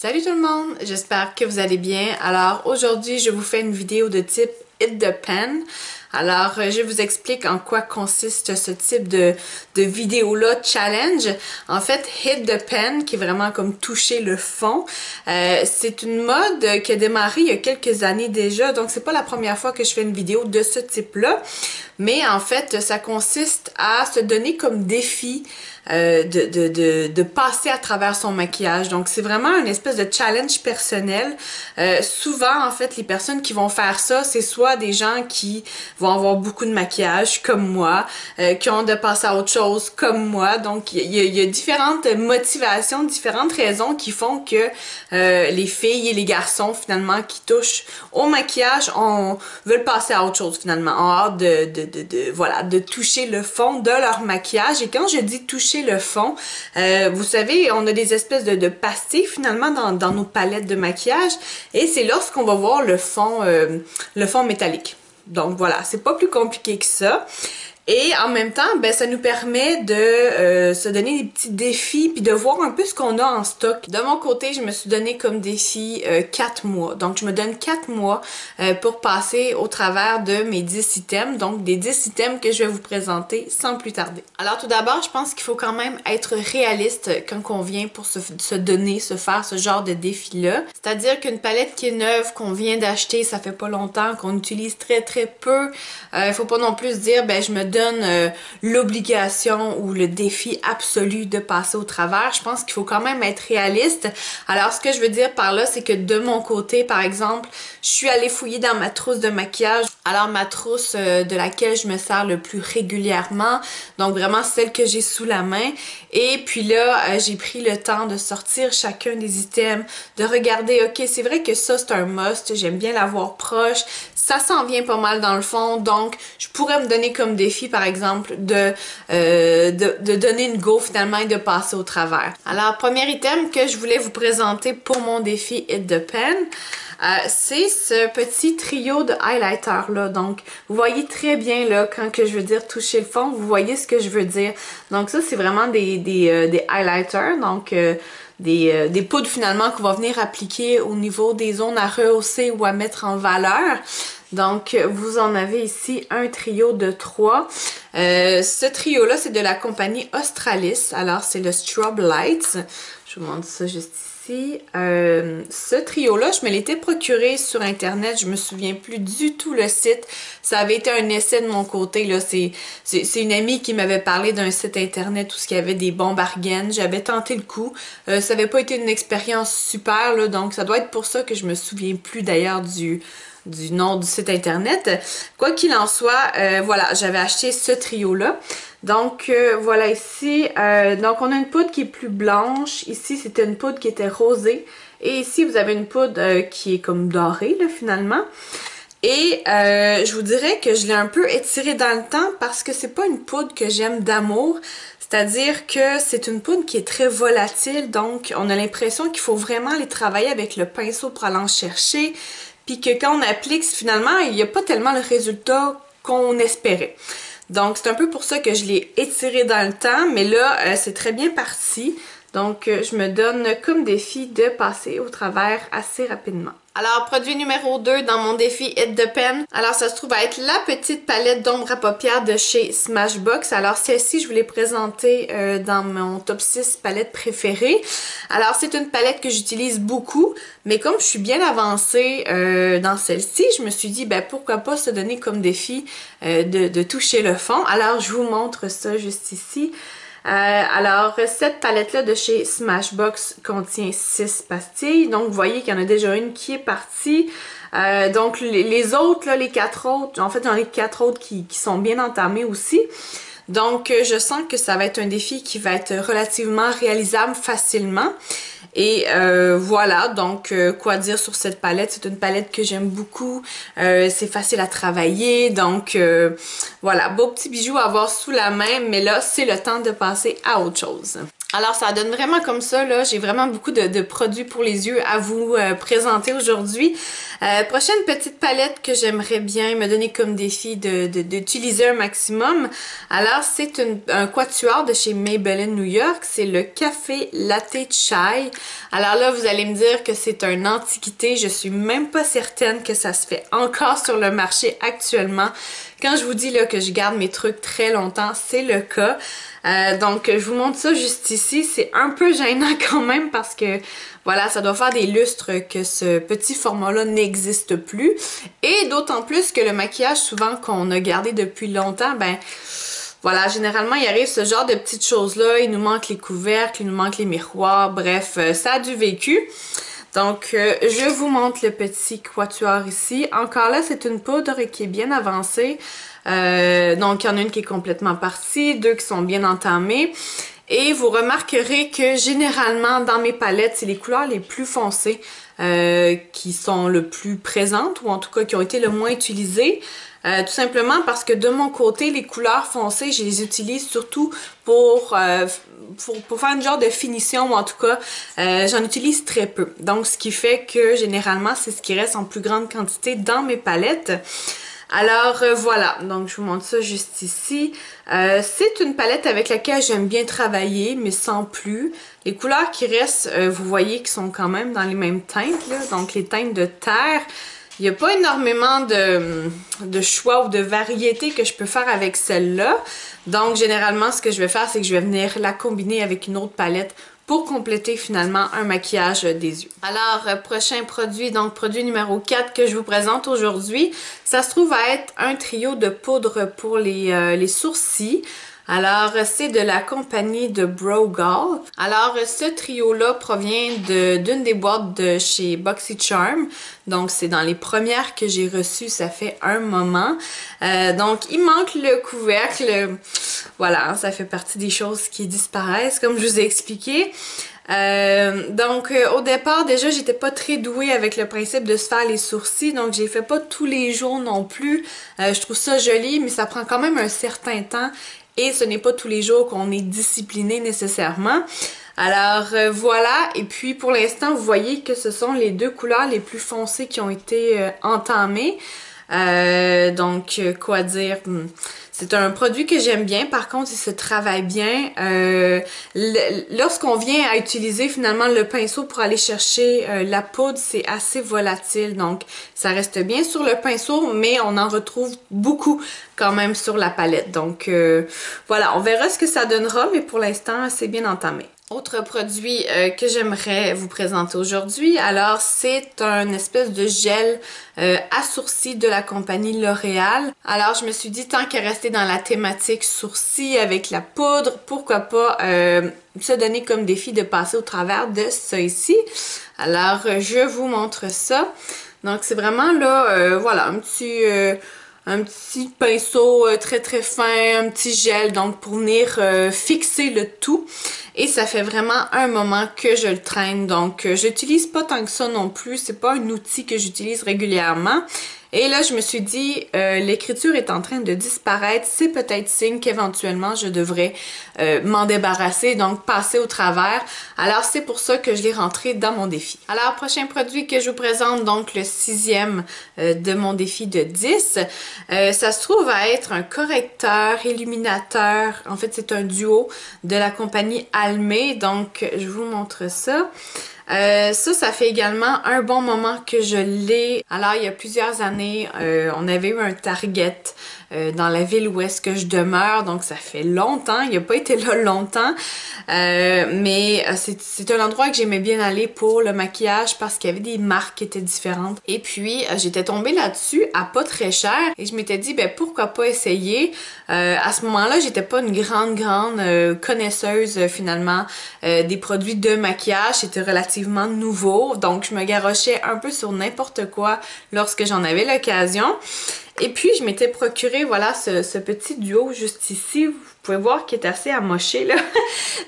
Salut tout le monde, j'espère que vous allez bien. Alors aujourd'hui, je vous fais une vidéo de type Hit the Pen. Alors, je vous explique en quoi consiste ce type de vidéo-là, challenge. En fait, Hit the Pen, qui est vraiment comme toucher le fond, c'est une mode qui a démarré il y a quelques années déjà, donc c'est pas la première fois que je fais une vidéo de ce type-là, mais en fait, ça consiste à se donner comme défi de passer à travers son maquillage. Donc, c'est vraiment une espèce de challenge personnel. Souvent, en fait, les personnes qui vont faire ça, c'est soit des gens qui vont avoir beaucoup de maquillage, comme moi, qui ont de passer à autre chose, comme moi. Donc, il y a différentes motivations, différentes raisons qui font que les filles et les garçons, finalement, qui touchent au maquillage, veulent passer à autre chose, finalement. Ont hâte de toucher le fond de leur maquillage. Et quand je dis toucher le fond, vous savez, on a des espèces de pastilles finalement dans nos palettes de maquillage et c'est lorsqu'on va voir le fond métallique. Donc voilà, c'est pas plus compliqué que ça. Et en même temps, ben, ça nous permet de se donner des petits défis puis de voir un peu ce qu'on a en stock. De mon côté, je me suis donné comme défi 4 mois. Donc, je me donne 4 mois pour passer au travers de mes 10 items. Donc, des 10 items que je vais vous présenter sans plus tarder. Alors, tout d'abord, je pense qu'il faut quand même être réaliste quand on vient pour se faire ce genre de défi-là. C'est-à-dire qu'une palette qui est neuve, qu'on vient d'acheter, ça fait pas longtemps, qu'on utilise très très peu, il faut pas non plus se dire, ben, je me donne l'obligation ou le défi absolu de passer au travers. Je pense qu'il faut quand même être réaliste. Alors, ce que je veux dire par là, c'est que de mon côté, par exemple, je suis allée fouiller dans ma trousse de maquillage. Alors, ma trousse de laquelle je me sers le plus régulièrement, donc vraiment celle que j'ai sous la main. Et puis là, j'ai pris le temps de sortir chacun des items, de regarder, ok, c'est vrai que ça, c'est un must, j'aime bien l'avoir proche. Ça s'en vient pas mal dans le fond, donc je pourrais me donner comme défi, par exemple, de donner une go finalement et de passer au travers. Alors, premier item que je voulais vous présenter pour mon défi Hit the Pen, c'est ce petit trio de highlighter là. Donc, vous voyez très bien là, quand que je veux dire toucher le fond, vous voyez ce que je veux dire. Donc ça, c'est vraiment des highlighters, donc des poudres finalement qu'on va venir appliquer au niveau des zones à rehausser ou à mettre en valeur. Donc, vous en avez ici un trio de 3. Ce trio-là, c'est de la compagnie Australis. Alors, c'est le Strobe Lights. Je vous montre ça juste ici. Ce trio-là, je me l'étais procuré sur Internet. Je me souviens plus du tout le site. Ça avait été un essai de mon côté, là. C'est une amie qui m'avait parlé d'un site Internet où il y avait des bons bargains. J'avais tenté le coup. Ça n'avait pas été une expérience super, là. Donc, ça doit être pour ça que je me souviens plus d'ailleurs du nom du site internet. Quoi qu'il en soit, voilà, j'avais acheté ce trio-là. Donc, voilà ici. Donc, on a une poudre qui est plus blanche. Ici, c'était une poudre qui était rosée. Et ici, vous avez une poudre qui est comme dorée, là, finalement. Et je vous dirais que je l'ai un peu étirée dans le temps parce que c'est pas une poudre que j'aime d'amour. C'est-à-dire que c'est une poudre qui est très volatile. Donc, on a l'impression qu'il faut vraiment aller travailler avec le pinceau pour aller en chercher. Puis que quand on applique, finalement, il n'y a pas tellement le résultat qu'on espérait. Donc, c'est un peu pour ça que je l'ai étiré dans le temps, mais là, c'est très bien parti. Donc, je me donne comme défi de passer au travers assez rapidement. Alors, produit numéro 2 dans mon défi Hit the Pen. Alors, ça se trouve à être la petite palette d'ombre à paupières de chez Smashbox. Alors, celle-ci, je vous l'ai présentée dans mon top 6 palettes préférées. Alors, c'est une palette que j'utilise beaucoup, mais comme je suis bien avancée dans celle-ci, je me suis dit, ben pourquoi pas se donner comme défi de toucher le fond. Alors, je vous montre ça juste ici. Alors, cette palette-là de chez Smashbox contient 6 pastilles. Donc, vous voyez qu'il y en a déjà une qui est partie. Donc, les autres, là, les 4 autres, en fait, j'en ai 4 autres qui sont bien entamées aussi. Donc, je sens que ça va être un défi qui va être relativement réalisable facilement. Et voilà, donc quoi dire sur cette palette? C'est une palette que j'aime beaucoup, c'est facile à travailler, donc voilà, beau petit bijou à avoir sous la main, mais là, c'est le temps de passer à autre chose. Alors ça donne vraiment comme ça, là. J'ai vraiment beaucoup de produits pour les yeux à vous présenter aujourd'hui. Prochaine petite palette que j'aimerais bien me donner comme défi d'utiliser un maximum. Alors c'est un quatuor de chez Maybelline New York. C'est le Café Latte Chai. Alors là, vous allez me dire que c'est une antiquité. Je suis même pas certaine que ça se fait encore sur le marché actuellement. Quand je vous dis là que je garde mes trucs très longtemps, c'est le cas. Donc je vous montre ça juste ici. C'est un peu gênant quand même parce que voilà, ça doit faire des lustres que ce petit format-là n'existe plus. Et d'autant plus que le maquillage souvent qu'on a gardé depuis longtemps, ben voilà, généralement il arrive ce genre de petites choses-là. Il nous manque les couvercles, il nous manque les miroirs, bref, ça a du vécu. Donc, je vous montre le petit quatuor ici. Encore là, c'est une poudre qui est bien avancée. Donc, il y en a une qui est complètement partie, deux qui sont bien entamées. Et vous remarquerez que généralement, dans mes palettes, c'est les couleurs les plus foncées qui sont le plus présentes, ou en tout cas qui ont été le moins utilisées. Tout simplement parce que de mon côté, les couleurs foncées, je les utilise surtout pour faire une genre de finition, ou en tout cas, j'en utilise très peu. Donc, ce qui fait que généralement, c'est ce qui reste en plus grande quantité dans mes palettes. Alors voilà, donc je vous montre ça juste ici. C'est une palette avec laquelle j'aime bien travailler, mais sans plus. Les couleurs qui restent, vous voyez qu'ils sont quand même dans les mêmes teintes, là, donc les teintes de terre. Il n'y a pas énormément de choix ou de variété que je peux faire avec celle-là. Donc, généralement, ce que je vais faire, c'est que je vais venir la combiner avec une autre palette pour compléter finalement un maquillage des yeux. Alors, prochain produit, donc produit numéro 4 que je vous présente aujourd'hui, ça se trouve à être un trio de poudre pour les sourcils. Alors, c'est de la compagnie de Brogal. Alors, ce trio-là provient d'une des boîtes de chez BoxyCharm. Donc, c'est dans les premières que j'ai reçues, ça fait un moment. Donc, il manque le couvercle. Voilà, ça fait partie des choses qui disparaissent, comme je vous ai expliqué. Au départ, déjà, j'étais pas très douée avec le principe de se faire les sourcils, donc j'ai fait pas tous les jours non plus. Je trouve ça joli, mais ça prend quand même un certain temps. Et ce n'est pas tous les jours qu'on est discipliné nécessairement. Alors voilà, et puis pour l'instant, vous voyez que ce sont les deux couleurs les plus foncées qui ont été entamées. Quoi dire? C'est un produit que j'aime bien, par contre, il se travaille bien. Lorsqu'on vient à utiliser finalement le pinceau pour aller chercher la poudre, c'est assez volatile. Donc, ça reste bien sur le pinceau, mais on en retrouve beaucoup quand même sur la palette. Donc, voilà, on verra ce que ça donnera, mais pour l'instant, c'est bien entamé. Autre produit que j'aimerais vous présenter aujourd'hui, alors c'est un espèce de gel à sourcils de la compagnie L'Oréal. Alors je me suis dit, tant qu'à rester dans la thématique sourcils avec la poudre, pourquoi pas se donner comme défi de passer au travers de ça ici. Alors je vous montre ça. Donc c'est vraiment là, voilà, un petit pinceau très très fin, un petit gel, donc pour venir fixer le tout. Et ça fait vraiment un moment que je le traîne, donc j'utilise pas tant que ça non plus, c'est pas un outil que j'utilise régulièrement. Et là, je me suis dit, l'écriture est en train de disparaître, c'est peut-être signe qu'éventuellement je devrais m'en débarrasser, donc passer au travers. Alors, c'est pour ça que je l'ai rentré dans mon défi. Alors, prochain produit que je vous présente, donc le 6e de mon défi de 10. Ça se trouve à être un correcteur, illuminateur. En fait, c'est un duo de la compagnie Almay, donc je vous montre ça. Ça fait également un bon moment que je l'ai. Alors, il y a plusieurs années, on avait eu un Target dans la ville où est-ce que je demeure, donc ça fait longtemps, il n'a pas été là longtemps, mais c'est un endroit que j'aimais bien aller pour le maquillage parce qu'il y avait des marques qui étaient différentes. Et puis, j'étais tombée là-dessus à pas très cher et je m'étais dit, ben pourquoi pas essayer. À ce moment-là, j'étais pas une grande connaisseuse finalement des produits de maquillage, c'était relativement nouveau, donc je me garochais un peu sur n'importe quoi lorsque j'en avais l'occasion. Et puis, je m'étais procuré, voilà, ce petit duo juste ici. Vous pouvez voir qu'il est assez amoché, là.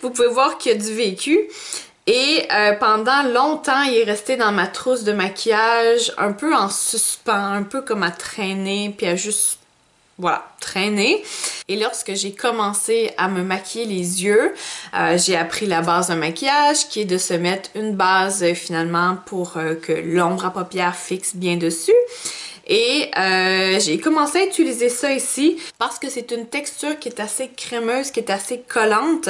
Vous pouvez voir qu'il y a du vécu. Et pendant longtemps, il est resté dans ma trousse de maquillage, un peu en suspens, un peu comme à traîner, puis à juste voilà, traîner. Et lorsque j'ai commencé à me maquiller les yeux, j'ai appris la base d'un maquillage qui est de se mettre une base finalement pour que l'ombre à paupières fixe bien dessus. Et j'ai commencé à utiliser ça ici parce que c'est une texture qui est assez crémeuse, qui est assez collante.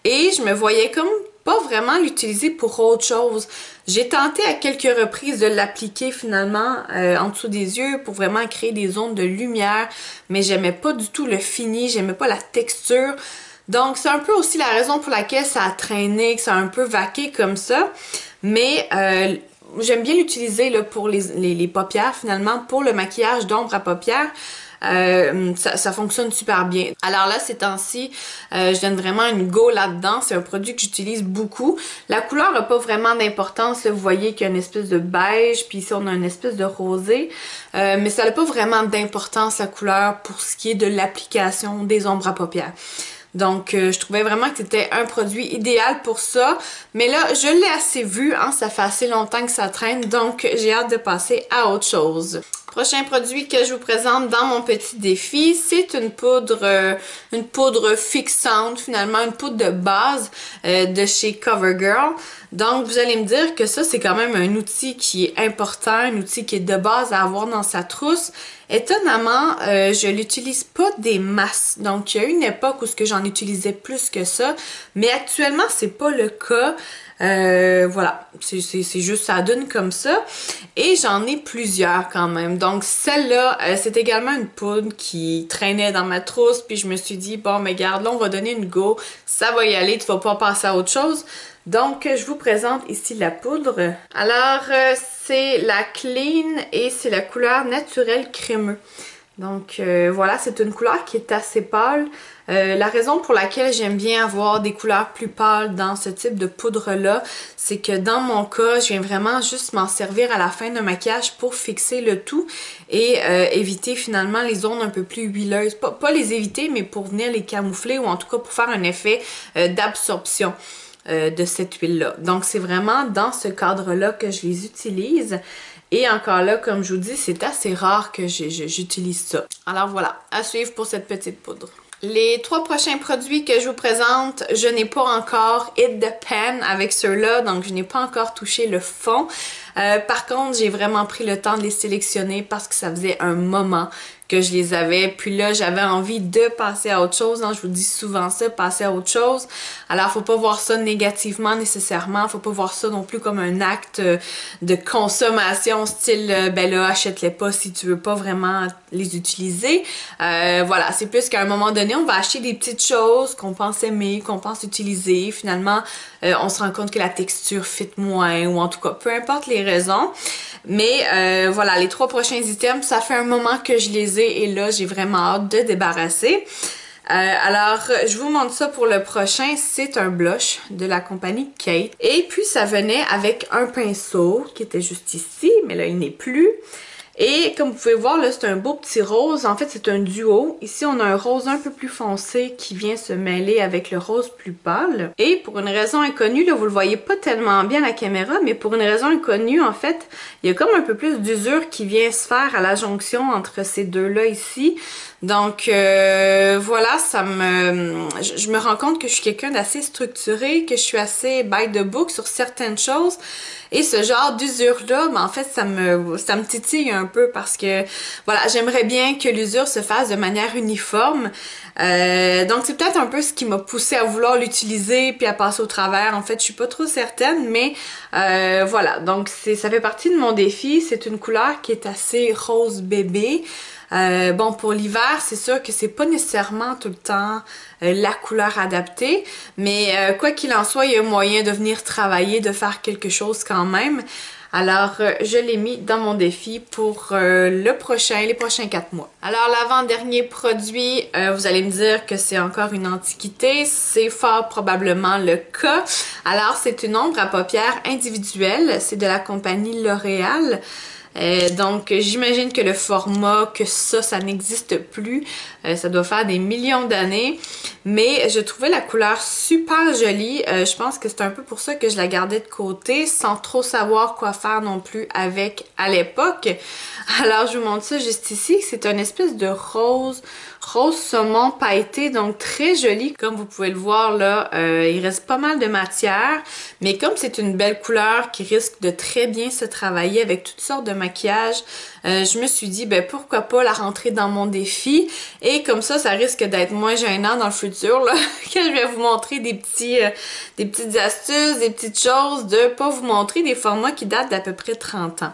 Et je me voyais comme pas vraiment l'utiliser pour autre chose. J'ai tenté à quelques reprises de l'appliquer finalement en dessous des yeux pour vraiment créer des zones de lumière, mais j'aimais pas du tout le fini, j'aimais pas la texture. Donc c'est un peu aussi la raison pour laquelle ça a traîné, que ça a un peu vaqué comme ça. Mais j'aime bien l'utiliser pour les paupières finalement, pour le maquillage d'ombre à paupières. Ça fonctionne super bien. Alors là, ces temps-ci, je donne vraiment une go là-dedans. C'est un produit que j'utilise beaucoup. La couleur n'a pas vraiment d'importance. Vous voyez qu'il y a une espèce de beige, puis ici on a une espèce de rosé. Mais ça n'a pas vraiment d'importance, la couleur, pour ce qui est de l'application des ombres à paupières. Donc, je trouvais vraiment que c'était un produit idéal pour ça. Mais là, je l'ai assez vu, hein, ça fait assez longtemps que ça traîne, donc j'ai hâte de passer à autre chose. Prochain produit que je vous présente dans mon petit défi, c'est une poudre fixante, finalement, une poudre de base de chez CoverGirl. Donc, vous allez me dire que ça, c'est quand même un outil qui est important, un outil qui est de base à avoir dans sa trousse. Étonnamment, je l'utilise pas des masses. Donc, il y a eu une époque où j'en utilisais plus que ça, mais actuellement, c'est pas le cas. Voilà, c'est juste, ça donne comme ça. Et j'en ai plusieurs quand même. Donc celle-là, c'est également une poudre qui traînait dans ma trousse. Puis je me suis dit, bon, mais garde, là, on va donner une go. Ça va y aller, tu vas pas passer à autre chose. Donc, je vous présente ici la poudre. Alors, c'est la Clean et c'est la couleur naturelle crémeux. Donc voilà, c'est une couleur qui est assez pâle. La raison pour laquelle j'aime bien avoir des couleurs plus pâles dans ce type de poudre-là, c'est que dans mon cas, je viens vraiment juste m'en servir à la fin d'un maquillage pour fixer le tout et éviter finalement les zones un peu plus huileuses. Pas les éviter, mais pour venir les camoufler ou en tout cas pour faire un effet d'absorption de cette huile-là. Donc c'est vraiment dans ce cadre-là que je les utilise. Et encore là, comme je vous dis, c'est assez rare que j'utilise ça. Alors voilà, à suivre pour cette petite poudre. Les 3 prochains produits que je vous présente, je n'ai pas encore hit the pan avec ceux-là, donc je n'ai pas encore touché le fond. Par contre, j'ai vraiment pris le temps de les sélectionner parce que ça faisait un moment que je les avais. Puis là, j'avais envie de passer à autre chose. Hein, je vous dis souvent ça, passer à autre chose. Alors, faut pas voir ça négativement nécessairement. Faut pas voir ça non plus comme un acte de consommation style, ben là, achète-les pas si tu veux pas vraiment les utiliser. Voilà, c'est plus qu'à un moment donné, on va acheter des petites choses qu'on pense aimer, qu'on pense utiliser. Finalement, on se rend compte que la texture fit moins ou en tout cas, peu importe les raisons. Mais voilà, les 3 prochains items, ça fait un moment que je les ai et là, j'ai vraiment hâte de débarrasser. Alors, je vous montre ça pour le prochain. C'est un blush de la compagnie Kate. Et puis, ça venait avec un pinceau qui était juste ici, mais là, il n'est plus. Et comme vous pouvez voir, là, c'est un beau petit rose. En fait, c'est un duo. Ici, on a un rose un peu plus foncé qui vient se mêler avec le rose plus pâle. Et pour une raison inconnue, là, vous le voyez pas tellement bien à la caméra, mais pour une raison inconnue, en fait, il y a comme un peu plus d'usure qui vient se faire à la jonction entre ces deux-là ici. Donc, voilà, je me rends compte que je suis quelqu'un d'assez structuré, que je suis assez by the book sur certaines choses. Et ce genre d'usure-là, ben en fait, ça me titille un peu parce que, voilà, j'aimerais bien que l'usure se fasse de manière uniforme. Donc, c'est peut-être un peu ce qui m'a poussé à vouloir l'utiliser puis à passer au travers. En fait, je suis pas trop certaine, mais voilà. Donc, ça fait partie de mon défi. C'est une couleur qui est assez rose bébé. Bon, pour l'hiver, c'est sûr que c'est pas nécessairement tout le temps la couleur adaptée, mais quoi qu'il en soit, il y a moyen de venir travailler, de faire quelque chose quand même. Alors, je l'ai mis dans mon défi pour les prochains 4 mois. Alors, l'avant-dernier produit, vous allez me dire que c'est encore une antiquité. C'est fort probablement le cas. Alors, c'est une ombre à paupières individuelle. C'est de la compagnie L'Oréal. Donc j'imagine que le format, que ça n'existe plus. Ça doit faire des millions d'années. Mais je trouvais la couleur super jolie. Je pense que c'est un peu pour ça que je la gardais de côté, sans trop savoir quoi faire non plus avec à l'époque. Alors je vous montre ça juste ici. C'est une espèce de rose saumon pailleté, donc très joli. Comme vous pouvez le voir là, il reste pas mal de matière, mais comme c'est une belle couleur qui risque de très bien se travailler avec toutes sortes de maquillage, je me suis dit ben pourquoi pas la rentrer dans mon défi, et comme ça risque d'être moins gênant dans le futur là, quand je vais vous montrer des petites astuces, des petites choses, de pas vous montrer des formats qui datent d'à peu près 30 ans.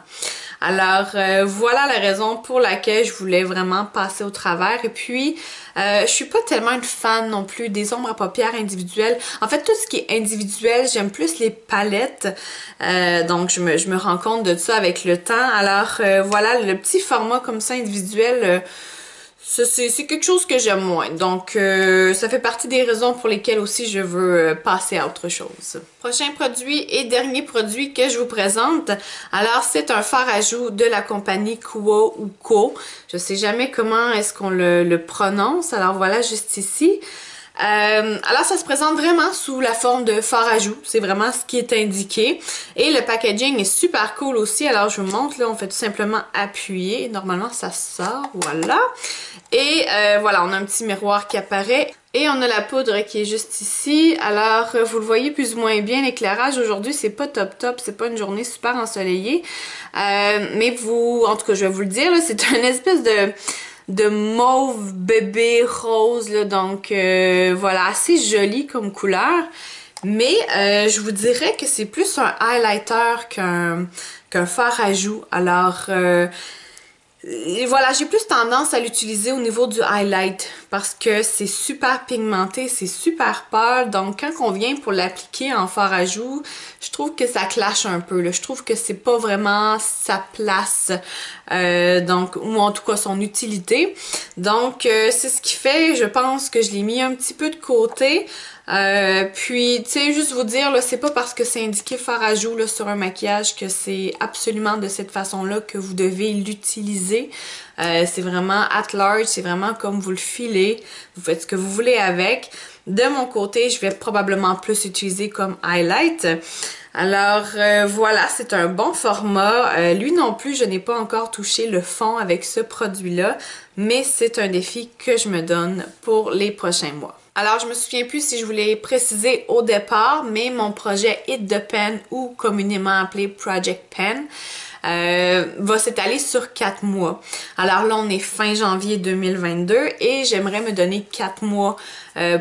Alors voilà la raison pour laquelle je voulais vraiment passer au travers. Et puis je suis pas tellement une fan non plus des ombres à paupières individuelles. En fait, tout ce qui est individuel, j'aime plus les palettes. Donc je me rends compte de ça avec le temps. Alors voilà, le petit format comme ça individuel, c'est quelque chose que j'aime moins. Donc ça fait partie des raisons pour lesquelles aussi je veux passer à autre chose. Prochain produit et dernier produit que je vous présente. Alors c'est un fard à joues de la compagnie Quo ou Co. Je sais jamais comment est-ce qu'on le prononce. Alors voilà, juste ici. Alors ça se présente vraiment sous la forme de fard à joues, c'est vraiment ce qui est indiqué, et le packaging est super cool aussi. Alors je vous montre, là on fait tout simplement appuyer, normalement ça sort, voilà, et voilà, on a un petit miroir qui apparaît. Et on a la poudre qui est juste ici. Alors, vous le voyez plus ou moins bien, l'éclairage aujourd'hui, c'est pas top, c'est pas une journée super ensoleillée. Mais vous, en tout cas, je vais vous le dire, c'est une espèce de mauve bébé rose, là, donc voilà, assez joli comme couleur. Mais je vous dirais que c'est plus un highlighter qu'un fard à joues. Alors et voilà, j'ai plus tendance à l'utiliser au niveau du highlight parce que c'est super pigmenté, c'est super pâle. Donc quand on vient pour l'appliquer en fard à joues, je trouve que ça clash un peu, là. Je trouve que c'est pas vraiment sa place, donc, ou en tout cas son utilité. Donc c'est ce qui fait, je pense que je l'ai mis un petit peu de côté. Puis, tu sais, juste vous dire, là, c'est pas parce que c'est indiqué fard à joues là, sur un maquillage que c'est absolument de cette façon-là que vous devez l'utiliser. C'est vraiment at large, c'est vraiment comme vous le filez, vous faites ce que vous voulez avec. De mon côté, je vais probablement plus utiliser comme highlight. Alors voilà, c'est un bon format. Lui non plus, je n'ai pas encore touché le fond avec ce produit-là, mais c'est un défi que je me donne pour les prochains mois. Alors, je me souviens plus si je vous l'ai précisé au départ, mais mon projet Hit the Pen, ou communément appelé Project Pen, va s'étaler sur 4 mois. Alors là, on est fin janvier 2022 et j'aimerais me donner 4 mois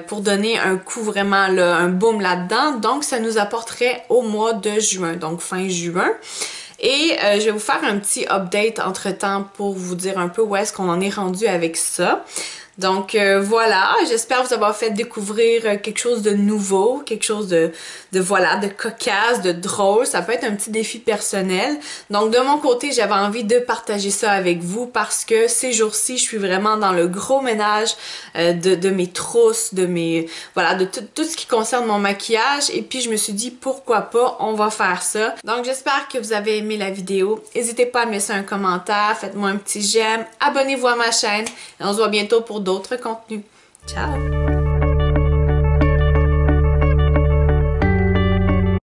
pour donner un coup vraiment, là, un boom là-dedans. Donc, ça nous apporterait au mois de juin, donc fin juin. Et je vais vous faire un petit update entre-temps pour vous dire un peu où est-ce qu'on en est rendu avec ça. Donc voilà, j'espère vous avoir fait découvrir quelque chose de nouveau, quelque chose de voilà, de cocasse, de drôle. Ça peut être un petit défi personnel. Donc de mon côté, j'avais envie de partager ça avec vous parce que ces jours-ci, je suis vraiment dans le gros ménage de mes trousses, de mes voilà, de tout ce qui concerne mon maquillage. Et puis je me suis dit pourquoi pas, on va faire ça. Donc j'espère que vous avez aimé la vidéo. N'hésitez pas à me laisser un commentaire, faites-moi un petit j'aime, abonnez-vous à ma chaîne et on se voit bientôt pour d'autres contenus. Ciao!